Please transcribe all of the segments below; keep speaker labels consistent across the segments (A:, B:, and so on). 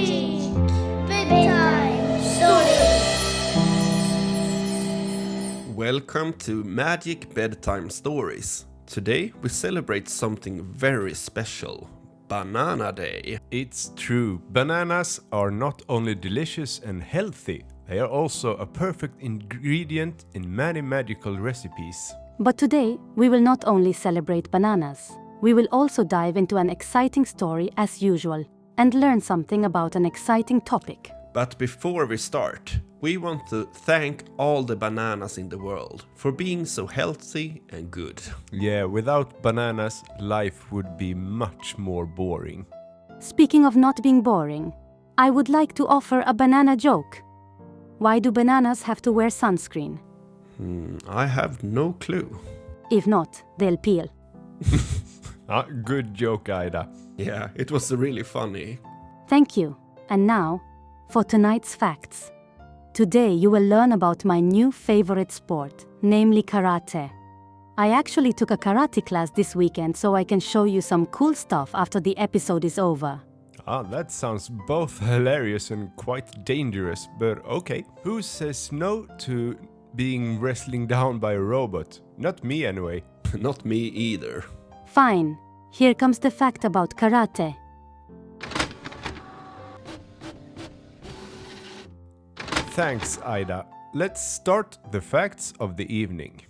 A: Magic Bedtime Stories.
B: Welcome to Magic Bedtime Stories. Today we celebrate something very special, Banana Day.
C: It's true, bananas are not only delicious and healthy, they are also a perfect ingredient in many magical recipes.
D: But today, we will not only celebrate bananas, we will also dive into an exciting story as usual and learn something about an exciting topic.
B: But before we start, we want to thank all the bananas in the world for being so healthy and good.
C: Yeah, without bananas, life would be much more boring.
D: Speaking of not being boring, I would like to offer a banana joke. Why do bananas have to wear sunscreen?
B: I have no clue.
D: If not, they'll peel.
C: Good joke, Aida.
B: Yeah, it was really funny.
D: Thank you. And now, for tonight's facts. Today you will learn about my new favorite sport, namely karate. I actually took a karate class this weekend so I can show you some cool stuff after the episode is over.
C: That sounds both hilarious and quite dangerous, but okay. Who says no to being wrestling down by a robot? Not me anyway.
B: Not me either.
D: Fine, here comes the fact about karate.
C: Thanks, Aida. Let's start the facts of the evening.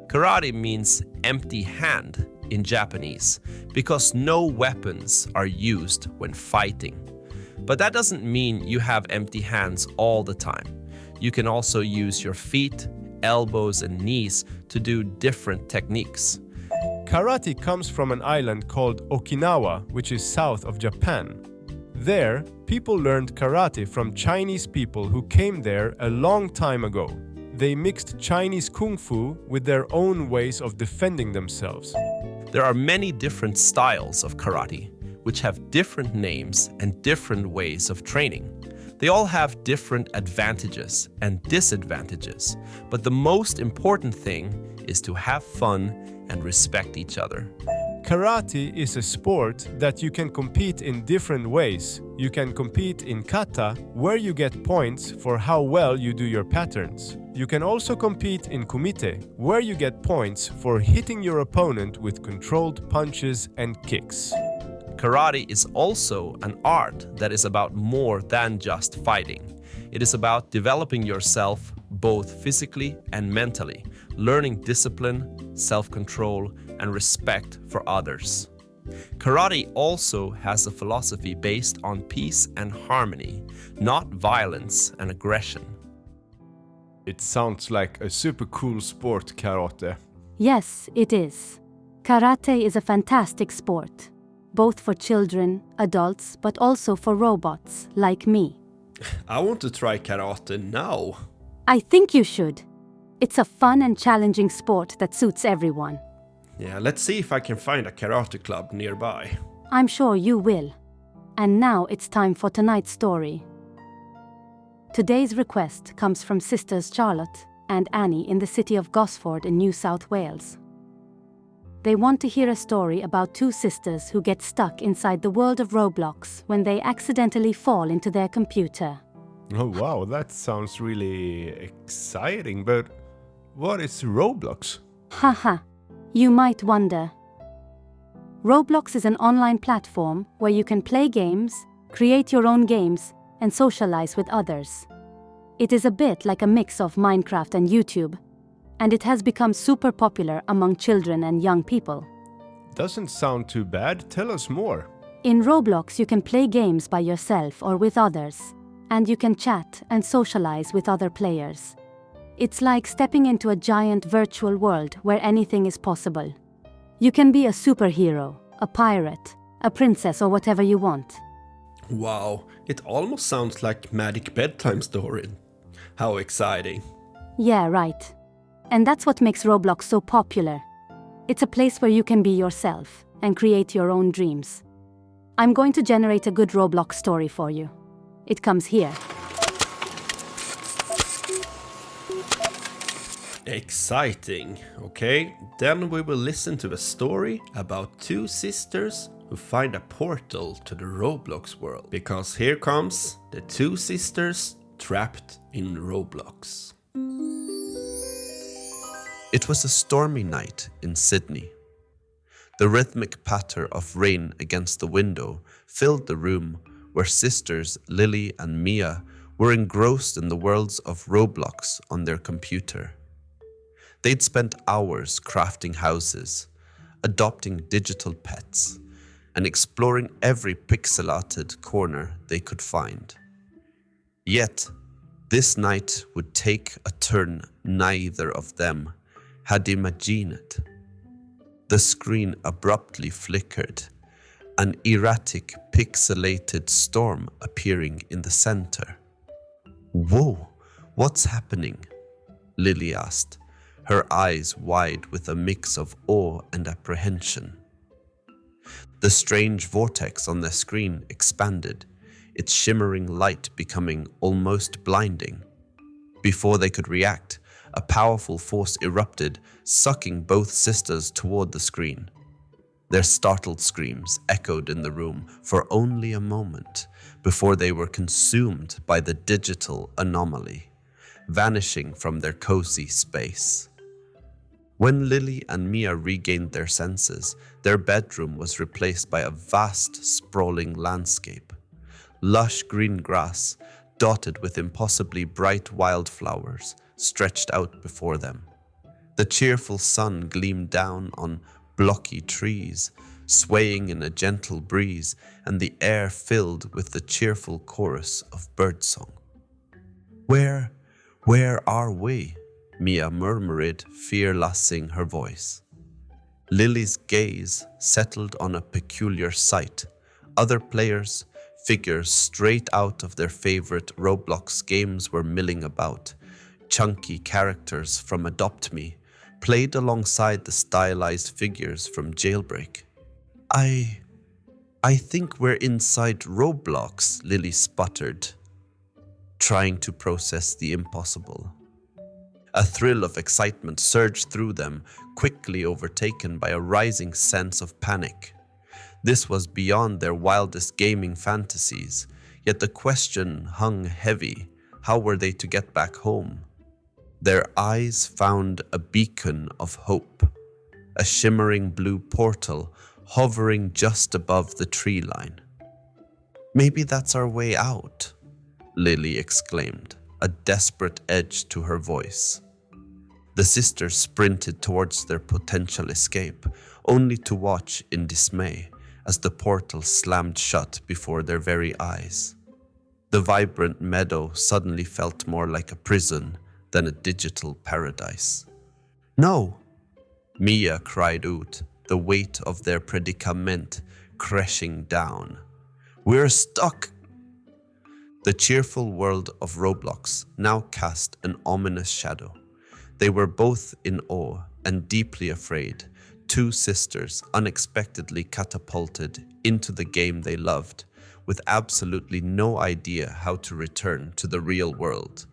B: Karate means empty hand in Japanese because no weapons are used when fighting. But that doesn't mean you have empty hands all the time. You can also use your feet, elbows, and knees to do different techniques.
C: Karate comes from an island called Okinawa, which is south of Japan. There, people learned karate from Chinese people who came there a long time ago. They mixed Chinese kung fu with their own ways of defending themselves.
B: There are many different styles of karate, which have different names and different ways of training. They all have different advantages and disadvantages, but the most important thing is to have fun and respect each other.
C: Karate is a sport that you can compete in different ways. You can compete in kata, where you get points for how well you do your patterns. You can also compete in kumite, where you get points for hitting your opponent with controlled punches and kicks.
B: Karate is also an art that is about more than just fighting. It is about developing yourself both physically and mentally, learning discipline, self-control, and respect for others. Karate also has a philosophy based on peace and harmony, not violence and aggression.
C: It sounds like a super cool sport, karate.
D: Yes, it is. Karate is a fantastic sport, both for children, adults, but also for robots like me.
B: I want to try karate now.
D: I think you should. It's a fun and challenging sport that suits everyone.
B: Yeah, let's see if I can find a karate club nearby.
D: I'm sure you will. And now it's time for tonight's story. Today's request comes from sisters Charlotte and Annie in the city of Gosford in New South Wales. They want to hear a story about two sisters who get stuck inside the world of Roblox when they accidentally fall into their computer.
C: Oh wow, that sounds really exciting, but what is Roblox?
D: Haha, you might wonder. Roblox is an online platform where you can play games, create your own games, and socialize with others. It is a bit like a mix of Minecraft and YouTube, and it has become super popular among children and young people.
C: Doesn't sound too bad. Tell us more.
D: In Roblox, you can play games by yourself or with others, and you can chat and socialize with other players. It's like stepping into a giant virtual world where anything is possible. You can be a superhero, a pirate, a princess, or whatever you want.
B: Wow, it almost sounds like Magic Bedtime Story. How exciting.
D: Yeah, right. And that's what makes Roblox so popular. It's a place where you can be yourself and create your own dreams. I'm going to generate a good Roblox story for you. It comes here.
B: Exciting. Okay, then we will listen to a story about two sisters who find a portal to the Roblox world, because here comes the two sisters trapped in Roblox. It was a stormy night in Sydney. The rhythmic patter of rain against the window filled the room where sisters Lily and Mia were engrossed in the worlds of Roblox on their computer. They'd spent hours crafting houses, adopting digital pets, and exploring every pixelated corner they could find. Yet, this night would take a turn neither of them had imagined. The screen abruptly flickered, an erratic, pixelated storm appearing in the center. "Whoa, what's happening?" Lily asked, her eyes wide with a mix of awe and apprehension. The strange vortex on the screen expanded, its shimmering light becoming almost blinding. Before they could react, a powerful force erupted, sucking both sisters toward the screen. Their startled screams echoed in the room for only a moment before they were consumed by the digital anomaly, vanishing from their cozy space. When Lily and Mia regained their senses, their bedroom was replaced by a vast, sprawling landscape. Lush green grass, dotted with impossibly bright wildflowers, stretched out before them. The cheerful sun gleamed down on blocky trees, swaying in a gentle breeze, and the air filled with the cheerful chorus of birdsong. Where are we?" Mia murmured, fear-lessing her voice. Lily's gaze settled on a peculiar sight. Other players, figures straight out of their favorite Roblox games, were milling about. Chunky characters from Adopt Me played alongside the stylized figures from Jailbreak. I think we're inside Roblox," Lily sputtered, trying to process the impossible. A thrill of excitement surged through them, quickly overtaken by a rising sense of panic. This was beyond their wildest gaming fantasies, yet the question hung heavy. How were they to get back home? Their eyes found a beacon of hope, a shimmering blue portal hovering just above the tree line. "Maybe that's our way out," Lily exclaimed, a desperate edge to her voice. The sisters sprinted towards their potential escape, only to watch in dismay as the portal slammed shut before their very eyes. The vibrant meadow suddenly felt more like a prison than a digital paradise. "No!" Mia cried out, the weight of their predicament crashing down. "We're stuck!" The cheerful world of Roblox now cast an ominous shadow. They were both in awe and deeply afraid, two sisters unexpectedly catapulted into the game they loved, with absolutely no idea how to return to the real world.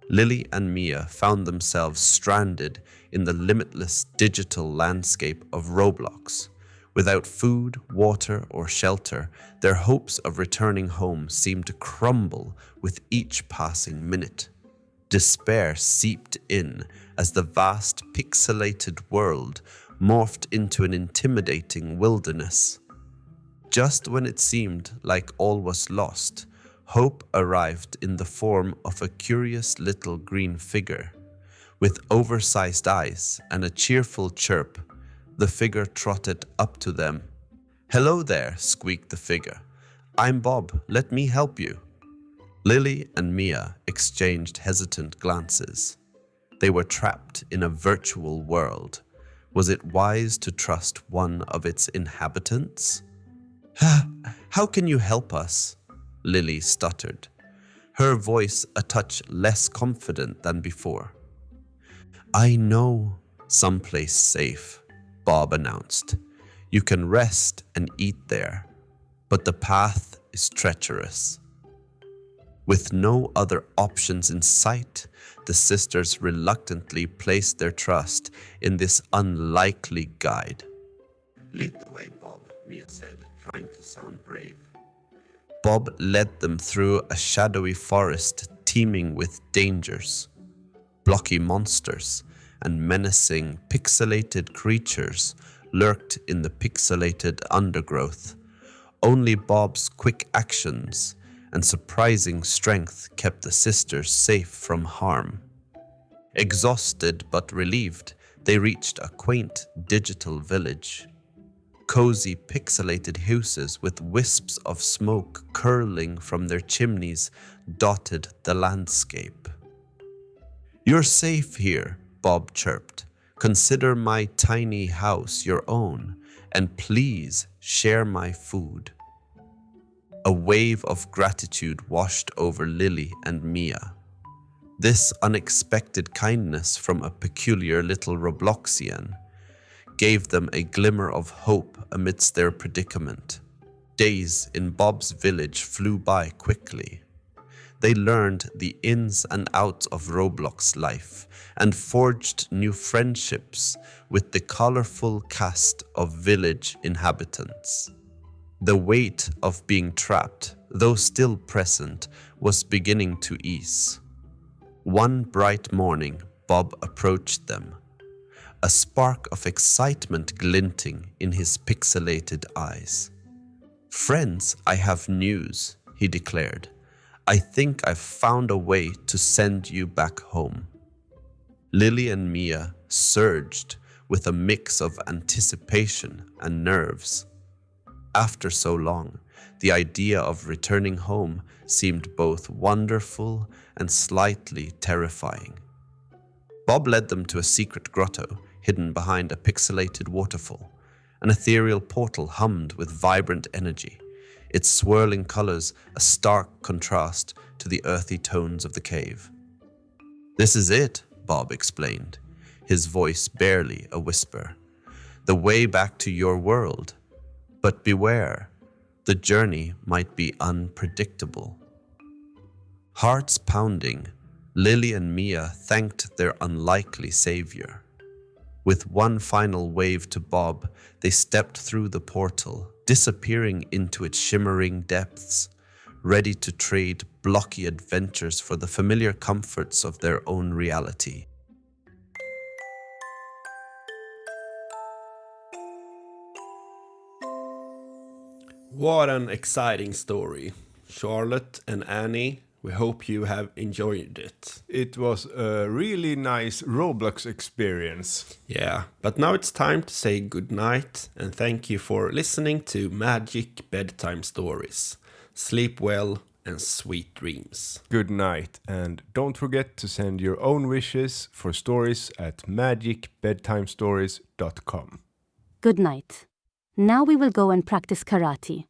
B: Lily and Mia found themselves stranded in the limitless digital landscape of Roblox. Without food, water, or shelter, their hopes of returning home seemed to crumble with each passing minute. Despair seeped in as the vast pixelated world morphed into an intimidating wilderness. Just when it seemed like all was lost, hope arrived in the form of a curious little green figure. With oversized eyes and a cheerful chirp, the figure trotted up to them. "Hello there," squeaked the figure. "I'm Bob. Let me help you." Lily and Mia exchanged hesitant glances. They were trapped in a virtual world. Was it wise to trust one of its inhabitants? "How can you help us?" Lily stuttered, her voice a touch less confident than before. "I know someplace safe," Bob announced. "You can rest and eat there, but the path is treacherous." With no other options in sight, the sisters reluctantly placed their trust in this unlikely guide. "Lead the way, Bob," Mia said, trying to sound brave. Bob led them through a shadowy forest teeming with dangers. Blocky monsters and menacing pixelated creatures lurked in the pixelated undergrowth. Only Bob's quick actions and surprising strength kept the sisters safe from harm. Exhausted but relieved, they reached a quaint digital village. Cozy pixelated houses with wisps of smoke curling from their chimneys dotted the landscape. "You're safe here," Bob chirped. "Consider my tiny house your own, and please share my food." A wave of gratitude washed over Lily and Mia. This unexpected kindness from a peculiar little Robloxian gave them a glimmer of hope amidst their predicament. Days in Bob's village flew by quickly. They learned the ins and outs of Roblox life and forged new friendships with the colorful cast of village inhabitants. The weight of being trapped, though still present, was beginning to ease. One bright morning, Bob approached them, a spark of excitement glinting in his pixelated eyes. "Friends, I have news," he declared. "I think I've found a way to send you back home." Lily and Mia surged with a mix of anticipation and nerves. After so long, the idea of returning home seemed both wonderful and slightly terrifying. Bob led them to a secret grotto hidden behind a pixelated waterfall. An ethereal portal hummed with vibrant energy, its swirling colors a stark contrast to the earthy tones of the cave. "This is it," Bob explained, his voice barely a whisper. "The way back to your world. But beware, the journey might be unpredictable." Hearts pounding, Lily and Mia thanked their unlikely savior. With one final wave to Bob, they stepped through the portal, disappearing into its shimmering depths, ready to trade blocky adventures for the familiar comforts of their own reality.
E: What an exciting story. Charlotte and Annie, we hope you have enjoyed it.
C: It was a really nice Roblox experience.
E: Yeah, but now it's time to say goodnight and thank you for listening to Magic Bedtime Stories. Sleep well and sweet dreams.
C: Good night, and don't forget to send your own wishes for stories at magicbedtimestories.com.
D: Good night. Now we will go and practice karate.